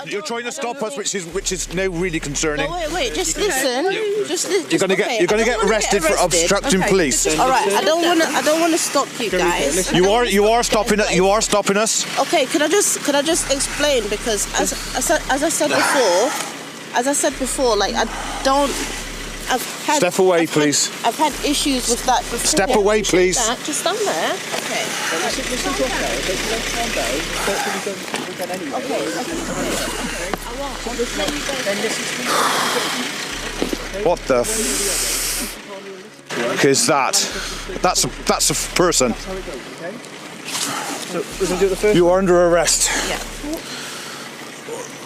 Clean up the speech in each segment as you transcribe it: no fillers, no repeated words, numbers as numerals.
You're trying to stop us, which is now really concerning. No, wait, just listen. You're gonna get arrested for obstructing police. All right, I don't wanna stop you guys. You are stopping it. You are stopping us. Okay, could I just explain, because as I said before, like Step away, please. I've had issues with that before. Step away, please. Just stand there. Okay. What the f*** is that? That's a person. You are under arrest. Yeah.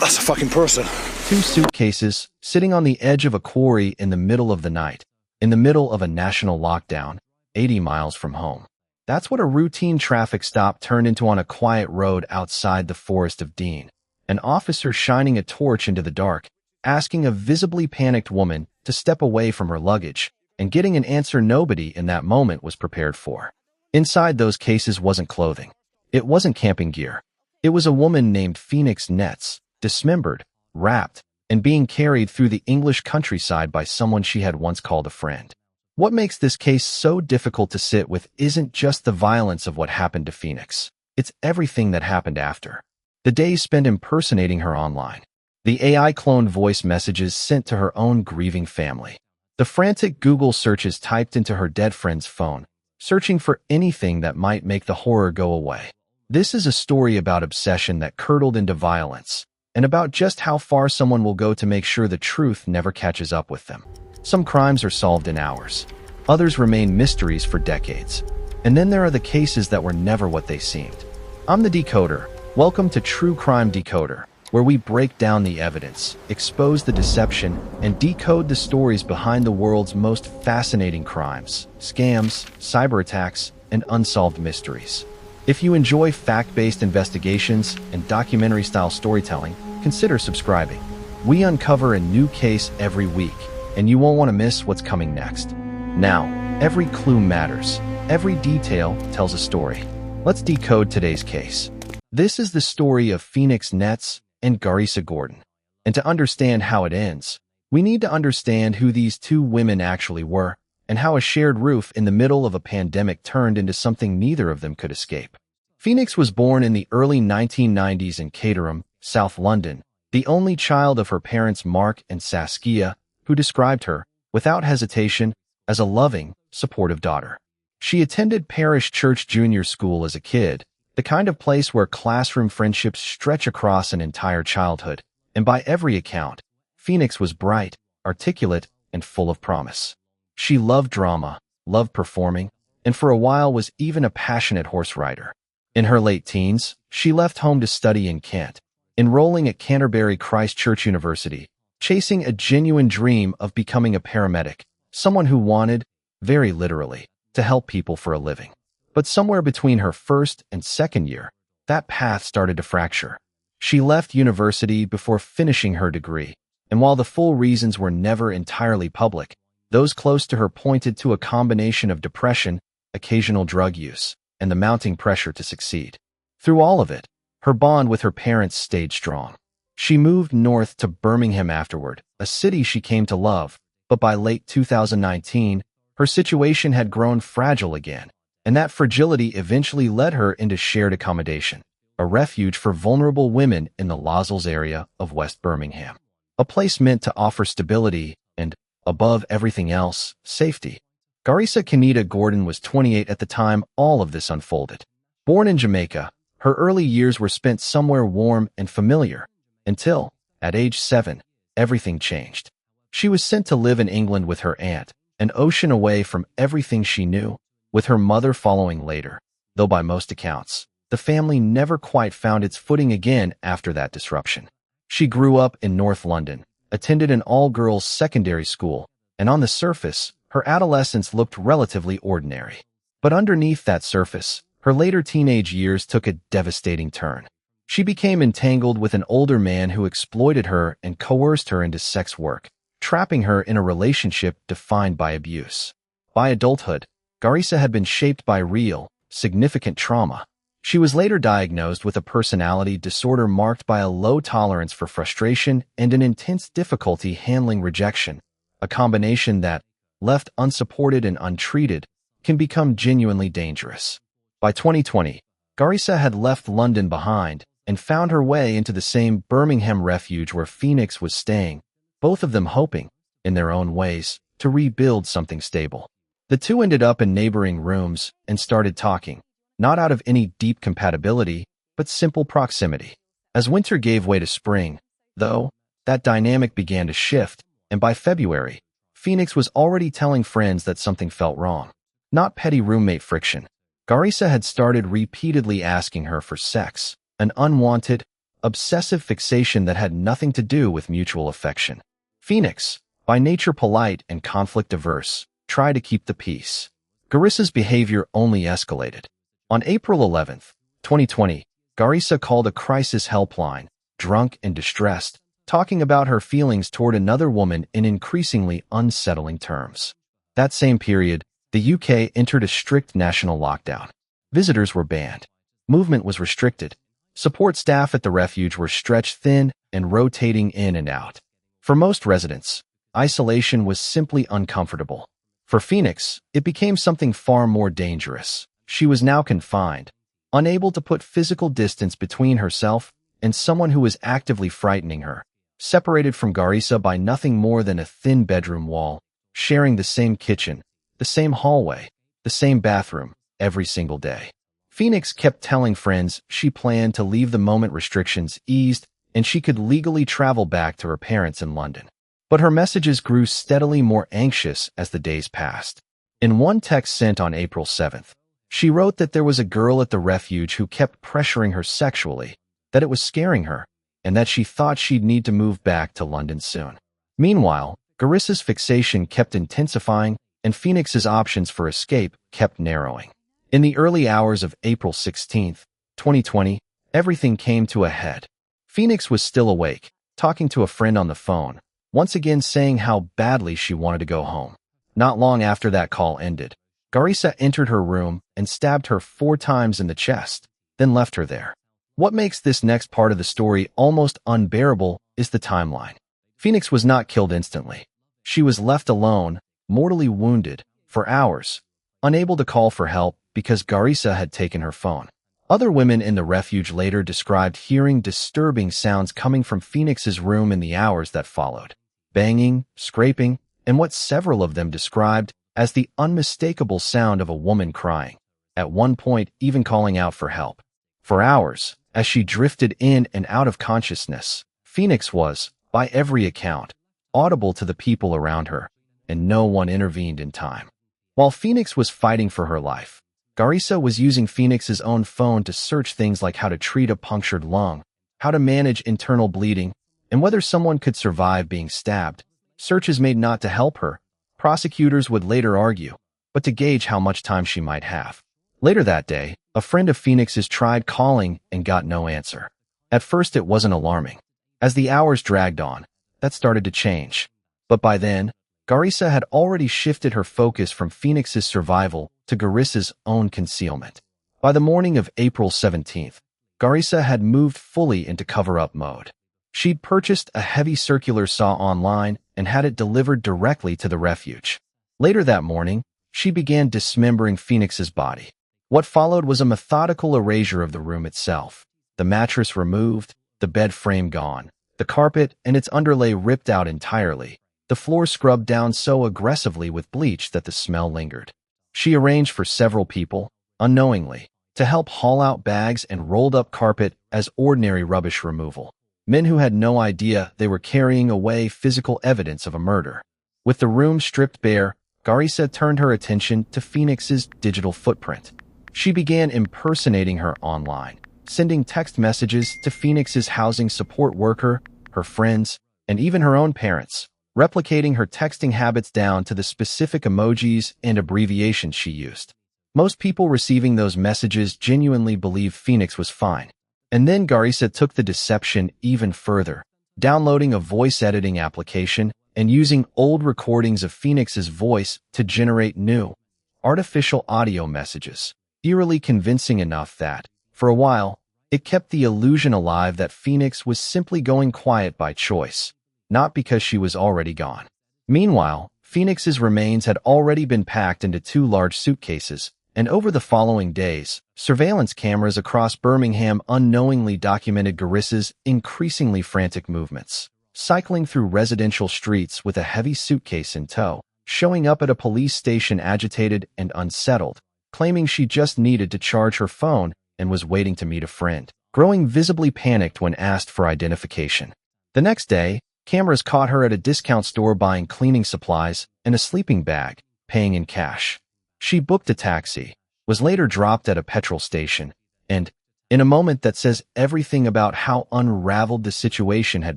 That's a fucking person. 2 suitcases sitting on the edge of a quarry in the middle of the night, in the middle of a national lockdown, 80 miles from home. That's what a routine traffic stop turned into on a quiet road outside the Forest of Dean. An officer shining a torch into the dark, asking a visibly panicked woman to step away from her luggage, and getting an answer nobody in that moment was prepared for. Inside those cases wasn't clothing. It wasn't camping gear. It was a woman named Phoenix Nets, dismembered, wrapped, and being carried through the English countryside by someone she had once called a friend. What makes this case so difficult to sit with isn't just the violence of what happened to Phoenix. It's everything that happened after. The days spent impersonating her online. The AI-cloned voice messages sent to her own grieving family. The frantic Google searches typed into her dead friend's phone, searching for anything that might make the horror go away. This is a story about obsession that curdled into violence, and about just how far someone will go to make sure the truth never catches up with them. Some crimes are solved in hours. Others remain mysteries for decades. And then there are the cases that were never what they seemed. I'm the Decoder. Welcome to True Crime Decoder, where we break down the evidence, expose the deception, and decode the stories behind the world's most fascinating crimes, scams, cyber attacks, and unsolved mysteries. If you enjoy fact-based investigations and documentary-style storytelling, consider subscribing. We uncover a new case every week, and you won't want to miss what's coming next. Now, every clue matters. Every detail tells a story. Let's decode today's case. This is the story of Phoenix Nets and Garissa Gordon. And to understand how it ends, we need to understand who these 2 women actually were, and how a shared roof in the middle of a pandemic turned into something neither of them could escape. Phoenix was born in the early 1990s in Caterham, South London, the only child of her parents Mark and Saskia, who described her, without hesitation, as a loving, supportive daughter. She attended Parish Church Junior School as a kid, the kind of place where classroom friendships stretch across an entire childhood, and by every account, Phoenix was bright, articulate, and full of promise. She loved drama, loved performing, and for a while was even a passionate horse rider. In her late teens, she left home to study in Kent, enrolling at Canterbury Christ Church University, chasing a genuine dream of becoming a paramedic, someone who wanted, very literally, to help people for a living. But somewhere between her first and second year, that path started to fracture. She left university before finishing her degree, and while the full reasons were never entirely public, those close to her pointed to a combination of depression, occasional drug use, and the mounting pressure to succeed. Through all of it, her bond with her parents stayed strong. She moved north to Birmingham afterward, a city she came to love, but by late 2019, her situation had grown fragile again, and that fragility eventually led her into shared accommodation, a refuge for vulnerable women in the Lozells area of West Birmingham. A place meant to offer stability and, above everything else, safety. Garissa Kenita Gordon was 28 at the time all of this unfolded. Born in Jamaica, her early years were spent somewhere warm and familiar, until, at age 7, everything changed. She was sent to live in England with her aunt, an ocean away from everything she knew, with her mother following later, though by most accounts, the family never quite found its footing again after that disruption. She grew up in North London, attended an all-girls secondary school, and on the surface, her adolescence looked relatively ordinary. But underneath that surface, her later teenage years took a devastating turn. She became entangled with an older man who exploited her and coerced her into sex work, trapping her in a relationship defined by abuse. By adulthood, Garissa had been shaped by real, significant trauma. She was later diagnosed with a personality disorder marked by a low tolerance for frustration and an intense difficulty handling rejection, a combination that, left unsupported and untreated, can become genuinely dangerous. By 2020, Garissa had left London behind and found her way into the same Birmingham refuge where Phoenix was staying, both of them hoping, in their own ways, to rebuild something stable. The two ended up in neighboring rooms and started talking, not out of any deep compatibility, but simple proximity. As winter gave way to spring, though, that dynamic began to shift, and by February, Phoenix was already telling friends that something felt wrong. Not petty roommate friction. Garissa had started repeatedly asking her for sex, an unwanted, obsessive fixation that had nothing to do with mutual affection. Phoenix, by nature polite and conflict-averse, tried to keep the peace. Garissa's behavior only escalated. On April 11, 2020, Garissa called a crisis helpline, drunk and distressed, talking about her feelings toward another woman in increasingly unsettling terms. That same period, the UK entered a strict national lockdown. Visitors were banned. Movement was restricted. Support staff at the refuge were stretched thin and rotating in and out. For most residents, isolation was simply uncomfortable. For Phoenix, it became something far more dangerous. She was now confined, unable to put physical distance between herself and someone who was actively frightening her, separated from Garissa by nothing more than a thin bedroom wall, sharing the same kitchen, the same hallway, the same bathroom, every single day. Phoenix kept telling friends she planned to leave the moment restrictions eased and she could legally travel back to her parents in London. But her messages grew steadily more anxious as the days passed. In one text sent on April 7th, she wrote that there was a girl at the refuge who kept pressuring her sexually, that it was scaring her, and that she thought she'd need to move back to London soon. Meanwhile, Garissa's fixation kept intensifying, and Phoenix's options for escape kept narrowing. In the early hours of April 16, 2020, everything came to a head. Phoenix was still awake, talking to a friend on the phone, once again saying how badly she wanted to go home. Not long after that call ended, Garissa entered her room and stabbed her 4 times in the chest, then left her there. What makes this next part of the story almost unbearable is the timeline. Phoenix was not killed instantly. She was left alone, mortally wounded, for hours, unable to call for help because Garissa had taken her phone. Other women in the refuge later described hearing disturbing sounds coming from Phoenix's room in the hours that followed. Banging, scraping, and what several of them described as the unmistakable sound of a woman crying, at one point even calling out for help. For hours, as she drifted in and out of consciousness, Phoenix was, by every account, audible to the people around her, and no one intervened in time. While Phoenix was fighting for her life, Garissa was using Phoenix's own phone to search things like how to treat a punctured lung, how to manage internal bleeding, and whether someone could survive being stabbed. Searches made not to help her, prosecutors would later argue, but to gauge how much time she might have. Later that day, a friend of Phoenix's tried calling and got no answer. At first it wasn't alarming. As the hours dragged on, that started to change. But by then, Garissa had already shifted her focus from Phoenix's survival to Garissa's own concealment. By the morning of April 17th, Garissa had moved fully into cover-up mode. She'd purchased a heavy circular saw online and had it delivered directly to the refuge. Later that morning, she began dismembering Phoenix's body. What followed was a methodical erasure of the room itself. The mattress removed, the bed frame gone, the carpet and its underlay ripped out entirely, the floor scrubbed down so aggressively with bleach that the smell lingered. She arranged for several people, unknowingly, to help haul out bags and rolled up carpet as ordinary rubbish removal. Men who had no idea they were carrying away physical evidence of a murder. With the room stripped bare, Garissa turned her attention to Phoenix's digital footprint. She began impersonating her online, sending text messages to Phoenix's housing support worker, her friends, and even her own parents, replicating her texting habits down to the specific emojis and abbreviations she used. Most people receiving those messages genuinely believed Phoenix was fine. And then Garissa took the deception even further, downloading a voice editing application and using old recordings of Phoenix's voice to generate new, artificial audio messages, eerily convincing enough that, For a while, it kept the illusion alive that Phoenix was simply going quiet by choice, not because she was already gone. Meanwhile, Phoenix's remains had already been packed into 2 large suitcases, and over the following days, surveillance cameras across Birmingham unknowingly documented Garissa's increasingly frantic movements, cycling through residential streets with a heavy suitcase in tow, showing up at a police station agitated and unsettled, claiming she just needed to charge her phone and was waiting to meet a friend, growing visibly panicked when asked for identification. The next day, cameras caught her at a discount store buying cleaning supplies and a sleeping bag, paying in cash. She booked a taxi, was later dropped at a petrol station, and, in a moment that says everything about how unraveled the situation had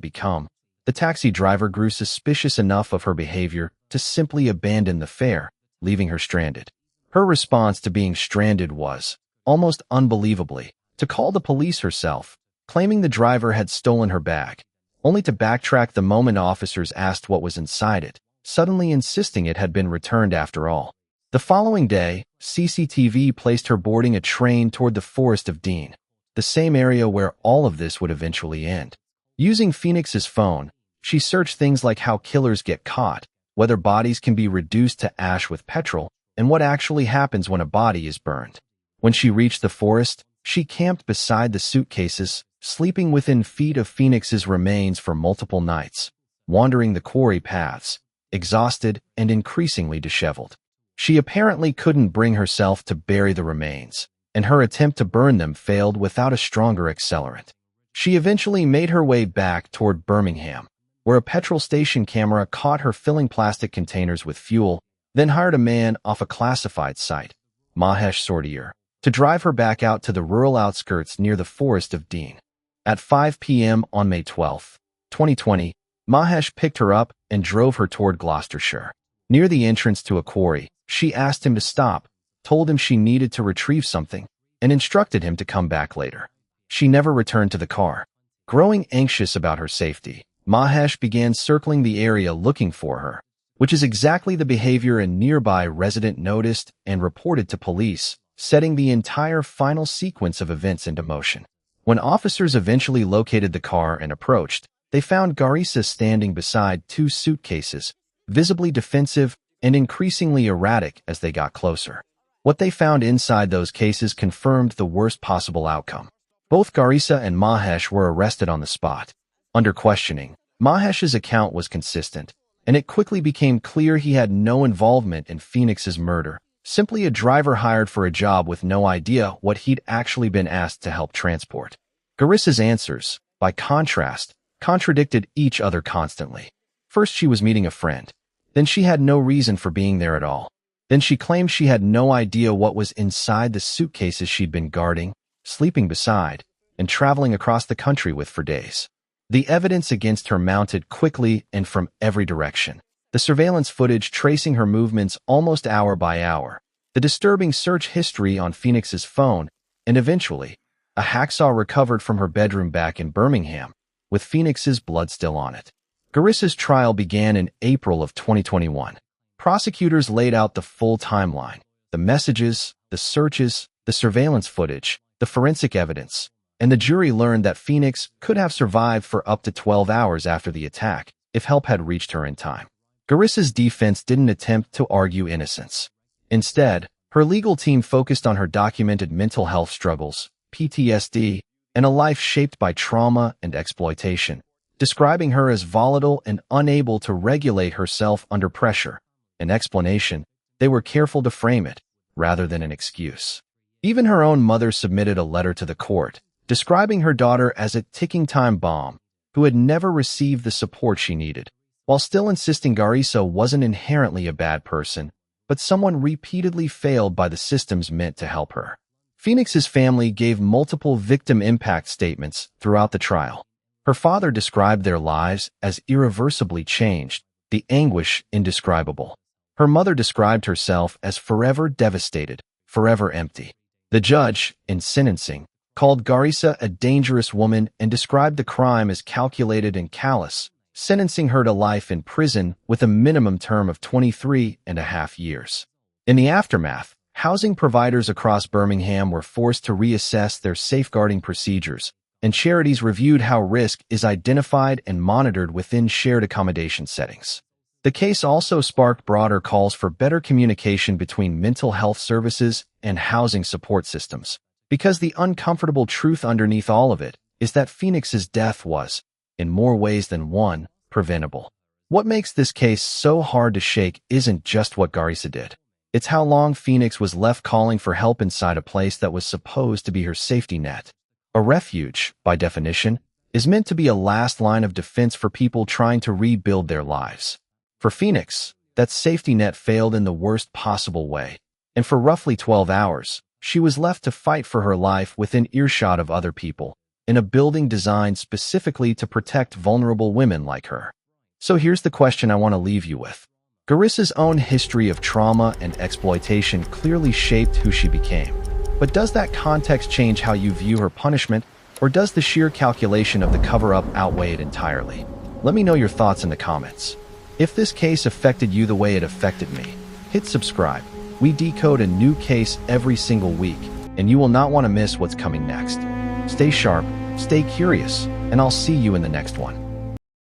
become, the taxi driver grew suspicious enough of her behavior to simply abandon the fare, leaving her stranded. Her response to being stranded was, almost unbelievably, to call the police herself, claiming the driver had stolen her bag, only to backtrack the moment officers asked what was inside it, suddenly insisting it had been returned after all. The following day, CCTV placed her boarding a train toward the Forest of Dean, the same area where all of this would eventually end. Using Phoenix's phone, she searched things like how killers get caught, whether bodies can be reduced to ash with petrol, and what actually happens when a body is burned. When she reached the forest, she camped beside the suitcases, sleeping within feet of Phoenix's remains for multiple nights, wandering the quarry paths, exhausted and increasingly disheveled. She apparently couldn't bring herself to bury the remains, and her attempt to burn them failed without a stronger accelerant. She eventually made her way back toward Birmingham, where a petrol station camera caught her filling plastic containers with fuel, then hired a man off a classified site, Mahesh Sortier, to drive her back out to the rural outskirts near the Forest of Dean. At 5 p.m. on May 12, 2020, Mahesh picked her up and drove her toward Gloucestershire. Near the entrance to a quarry, she asked him to stop, told him she needed to retrieve something, and instructed him to come back later. She never returned to the car. Growing anxious about her safety, Mahesh began circling the area looking for her, which is exactly the behavior a nearby resident noticed and reported to police, setting the entire final sequence of events into motion. When officers eventually located the car and approached, they found Garissa standing beside 2 suitcases, visibly defensive and increasingly erratic as they got closer. What they found inside those cases confirmed the worst possible outcome. Both Garissa and Mahesh were arrested on the spot. Under questioning, Mahesh's account was consistent, and it quickly became clear he had no involvement in Phoenix's murder, simply a driver hired for a job with no idea what he'd actually been asked to help transport. Garissa's answers, by contrast, contradicted each other constantly. First, she was meeting a friend. Then she had no reason for being there at all. Then she claimed she had no idea what was inside the suitcases she'd been guarding, sleeping beside, and traveling across the country with for days. The evidence against her mounted quickly and from every direction. The surveillance footage tracing her movements almost hour by hour, the disturbing search history on Phoenix's phone, and eventually, a hacksaw recovered from her bedroom back in Birmingham, with Phoenix's blood still on it. Garissa's trial began in April of 2021. Prosecutors laid out the full timeline, the messages, the searches, the surveillance footage, the forensic evidence, and the jury learned that Phoenix could have survived for up to 12 hours after the attack if help had reached her in time. Garissa's defense didn't attempt to argue innocence. Instead, her legal team focused on her documented mental health struggles, PTSD, and a life shaped by trauma and exploitation, describing her as volatile and unable to regulate herself under pressure. An explanation, they were careful to frame it, rather than an excuse. Even her own mother submitted a letter to the court, describing her daughter as a ticking time bomb, who had never received the support she needed, while still insisting Garissa wasn't inherently a bad person, but someone repeatedly failed by the systems meant to help her. Phoenix's family gave multiple victim impact statements throughout the trial. Her father described their lives as irreversibly changed, the anguish indescribable. Her mother described herself as forever devastated, forever empty. The judge, in sentencing, called Garissa a dangerous woman and described the crime as calculated and callous, sentencing her to life in prison with a minimum term of 23.5 years. In the aftermath, Housing providers across Birmingham were forced to reassess their safeguarding procedures, and charities reviewed how risk is identified and monitored within shared accommodation settings. The case also sparked broader calls for better communication between mental health services and housing support systems, because the uncomfortable truth underneath all of it is that Phoenix's death was, in more ways than one, preventable. What makes this case so hard to shake isn't just what Garissa did. It's how long Phoenix was left calling for help inside a place that was supposed to be her safety net. A refuge, by definition, is meant to be a last line of defense for people trying to rebuild their lives. For Phoenix, that safety net failed in the worst possible way, and for roughly 12 hours, she was left to fight for her life within earshot of other people, in a building designed specifically to protect vulnerable women like her. So here's the question I want to leave you with. Garissa's own history of trauma and exploitation clearly shaped who she became. But does that context change how you view her punishment, or does the sheer calculation of the cover-up outweigh it entirely? Let me know your thoughts in the comments. If this case affected you the way it affected me, hit subscribe. We decode a new case every single week, and you will not want to miss what's coming next. Stay sharp, stay curious, and I'll see you in the next one.